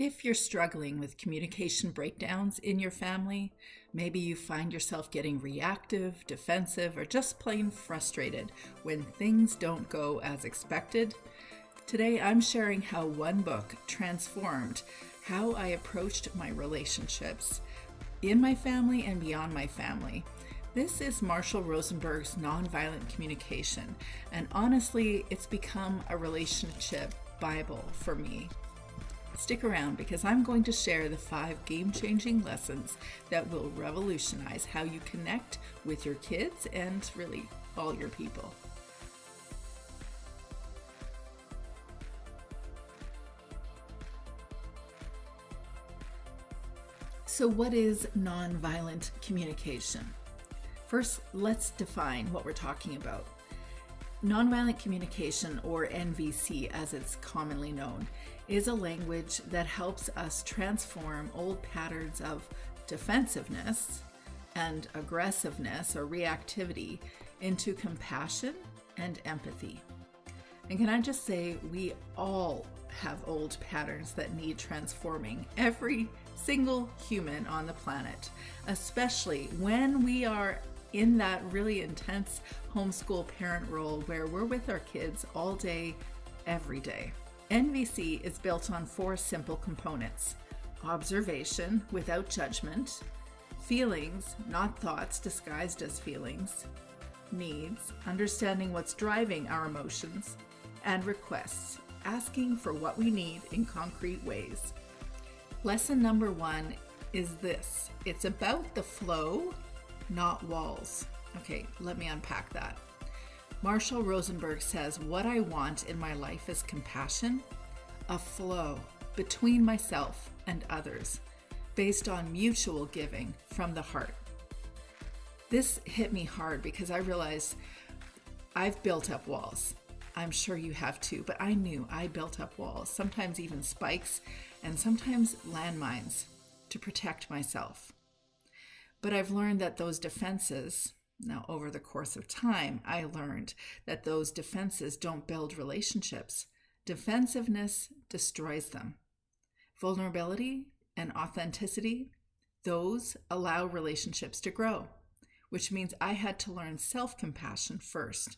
If you're struggling with communication breakdowns in your family, maybe you find yourself getting reactive, defensive, or just plain frustrated when things don't go as expected, today I'm sharing how one book transformed how I approached my relationships in my family and beyond my family. This is Marshall Rosenberg's Nonviolent Communication, and honestly, it's become a relationship Bible for me. Stick around because I'm going to share the 5 game-changing lessons that will revolutionize how you connect with your kids and really all your people. So what is nonviolent communication? First, let's define what we're talking about. Nonviolent communication, or NVC as it's commonly known, is a language that helps us transform old patterns of defensiveness and aggressiveness or reactivity into compassion and empathy. And can I just say, we all have old patterns that need transforming. Every single human on the planet, especially when we are in that really intense homeschool parent role where we're with our kids all day, every day. NVC is built on 4 simple components: observation without judgment, feelings, not thoughts disguised as feelings, needs, understanding what's driving our emotions, and requests, asking for what we need in concrete ways. Lesson number 1 is this: it's about the flow, not walls. Okay, let me unpack that. Marshall Rosenberg says, what I want in my life is compassion, a flow between myself and others, based on mutual giving from the heart. This hit me hard because I realized I've built up walls. I'm sure you have too, but I knew I built up walls, sometimes even spikes, and sometimes landmines to protect myself. But I've learned that those defenses, now over the course of time, I learned that those defenses don't build relationships. Defensiveness destroys them. Vulnerability and authenticity, those allow relationships to grow, which means I had to learn self-compassion first.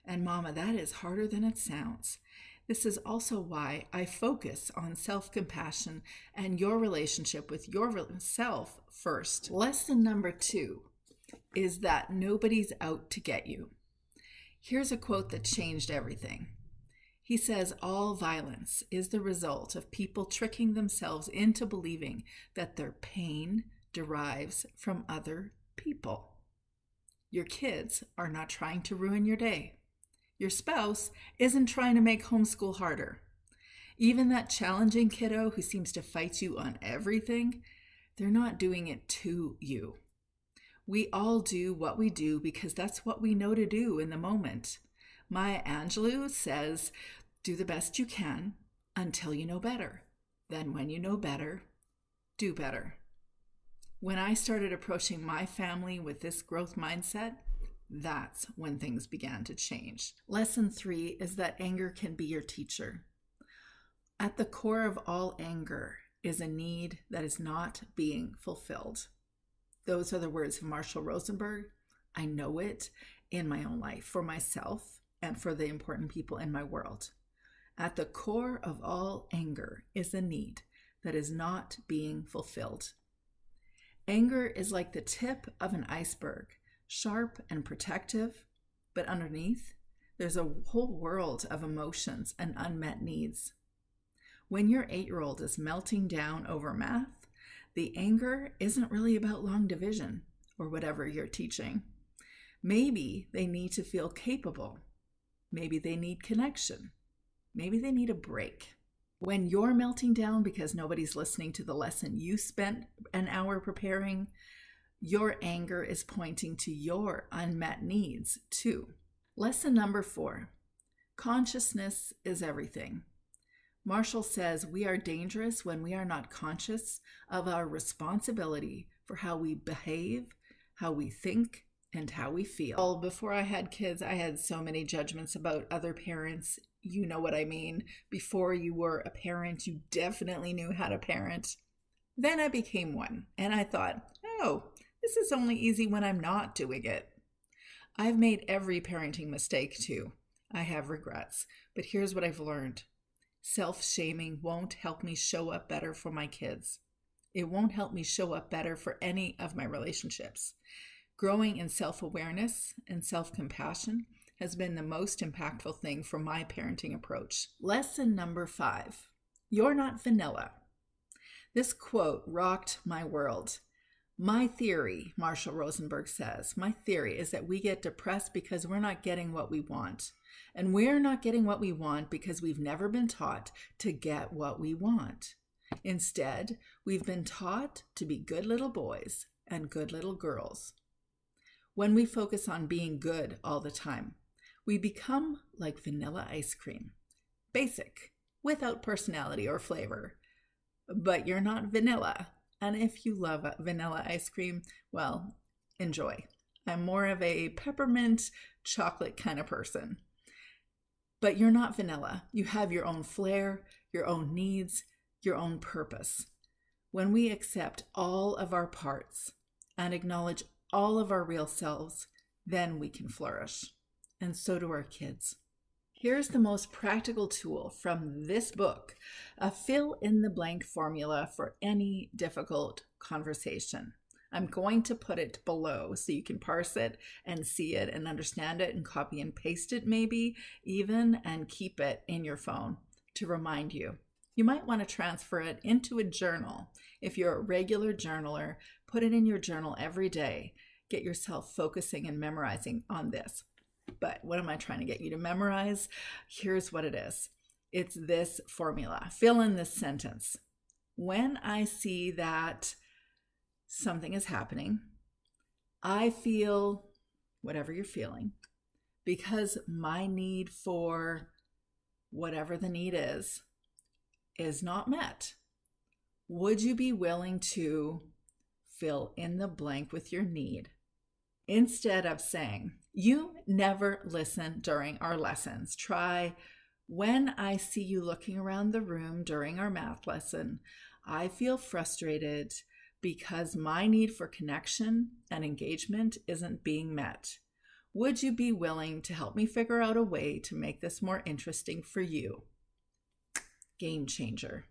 And mama, that is harder than it sounds. This is also why I focus on self-compassion and your relationship with yourself first. Lesson number 2 is that nobody's out to get you. Here's a quote that changed everything. He says, all violence is the result of people tricking themselves into believing that their pain derives from other people. Your kids are not trying to ruin your day. Your spouse isn't trying to make homeschool harder. Even that challenging kiddo who seems to fight you on everything, they're not doing it to you. We all do what we do because that's what we know to do in the moment. Maya Angelou says, do the best you can until you know better. Then when you know better, do better. When I started approaching my family with this growth mindset, that's when things began to change. Lesson 3 is that anger can be your teacher. At the core of all anger is a need that is not being fulfilled. Those are the words of Marshall Rosenberg. I know it in my own life, for myself and for the important people in my world. At the core of all anger is a need that is not being fulfilled. Anger is like the tip of an iceberg, sharp and protective, but underneath, there's a whole world of emotions and unmet needs. When your 8-year-old is melting down over math, the anger isn't really about long division or whatever you're teaching. Maybe they need to feel capable. Maybe they need connection. Maybe they need a break. When you're melting down because nobody's listening to the lesson you spent an hour preparing, your anger is pointing to your unmet needs too. Lesson number 4, consciousness is everything. Marshall says we are dangerous when we are not conscious of our responsibility for how we behave, how we think, and how we feel. Well, before I had kids, I had so many judgments about other parents. You know what I mean. Before you were a parent, you definitely knew how to parent. Then I became one, and I thought, oh, this is only easy when I'm not doing it. I've made every parenting mistake too. I have regrets, but here's what I've learned. Self-shaming won't help me show up better for my kids. It won't help me show up better for any of my relationships. Growing in self-awareness and self-compassion has been the most impactful thing for my parenting approach. Lesson number 5. You're not vanilla. This quote rocked my world. My theory, Marshall Rosenberg says, my theory is that we get depressed because we're not getting what we want. And we're not getting what we want because we've never been taught to get what we want. Instead, we've been taught to be good little boys and good little girls. When we focus on being good all the time, we become like vanilla ice cream. Basic, without personality or flavor. But you're not vanilla. And if you love vanilla ice cream, well, enjoy. I'm more of a peppermint chocolate kind of person. But you're not vanilla. You have your own flair, your own needs, your own purpose. When we accept all of our parts and acknowledge all of our real selves, then we can flourish. And so do our kids. Here's the most practical tool from this book, a fill-in-the-blank formula for any difficult conversation. I'm going to put it below so you can parse it and see it and understand it and copy and paste it maybe even and keep it in your phone to remind you. You might want to transfer it into a journal. If you're a regular journaler, put it in your journal every day. Get yourself focusing and memorizing on this. But what am I trying to get you to memorize? Here's what it is. It's this formula. Fill in this sentence. When I see that something is happening, I feel whatever you're feeling because my need for whatever the need is not met. Would you be willing to fill in the blank with your need? Instead of saying, you never listen during our lessons. Try, when I see you looking around the room during our math lesson, I feel frustrated because my need for connection and engagement isn't being met. Would you be willing to help me figure out a way to make this more interesting for you? Game changer.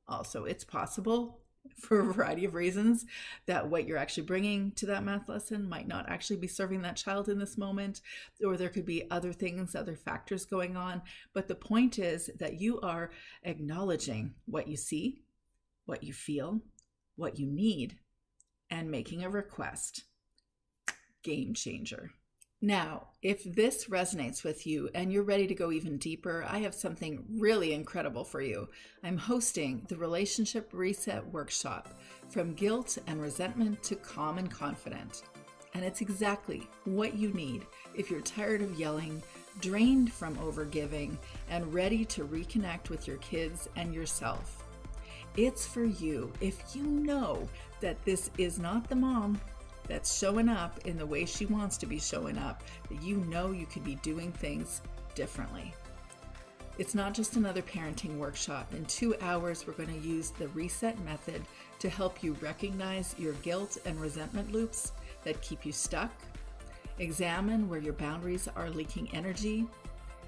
Also, it's possible for a variety of reasons that what you're actually bringing to that math lesson might not actually be serving that child in this moment, or there could be other things, other factors going on. But the point is that you are acknowledging what you see, what you feel, what you need, and making a request. Game changer. Now, if this resonates with you and you're ready to go even deeper, I have something really incredible for you. I'm hosting the Relationship Reset Workshop, From Guilt and Resentment to Calm and Confident. And it's exactly what you need if you're tired of yelling, drained from overgiving, and ready to reconnect with your kids and yourself. It's for you if you know that this is not the mom that's showing up in the way she wants to be showing up, that you know you could be doing things differently. It's not just another parenting workshop. In 2 hours, we're going to use the reset method to help you recognize your guilt and resentment loops that keep you stuck, examine where your boundaries are leaking energy,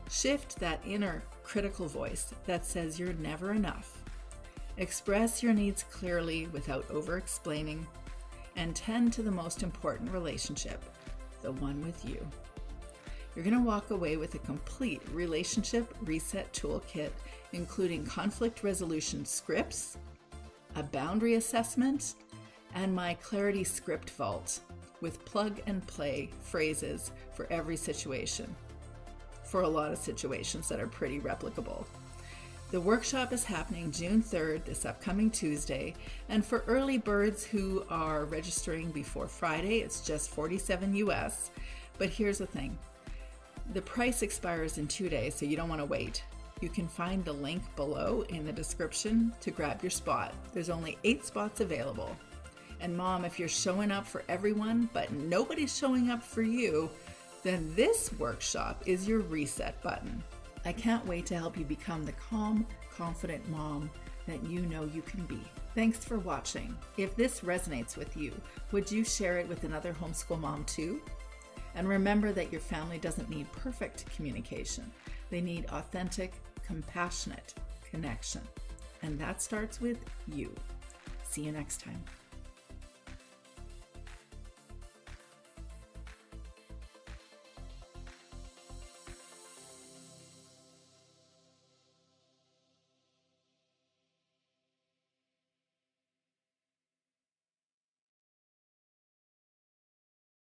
shift that inner critical voice that says you're never enough, express your needs clearly without over-explaining, and tend to the most important relationship, the one with you. You're going to walk away with a complete relationship reset toolkit, including conflict resolution scripts, a boundary assessment, and my clarity script vault with plug and play phrases for every situation, for a lot of situations that are pretty replicable. The workshop is happening June 3rd, this upcoming Tuesday, and for early birds who are registering before Friday, it's just $47 US. But here's the thing. The price expires in 2 days, so you don't want to wait. You can find the link below in the description to grab your spot. There's only 8 spots available. And mom, if you're showing up for everyone, but nobody's showing up for you, then this workshop is your reset button. I can't wait to help you become the calm, confident mom that you know you can be. Thanks for watching. If this resonates with you, would you share it with another homeschool mom too? And remember that your family doesn't need perfect communication. They need authentic, compassionate connection. And that starts with you. See you next time.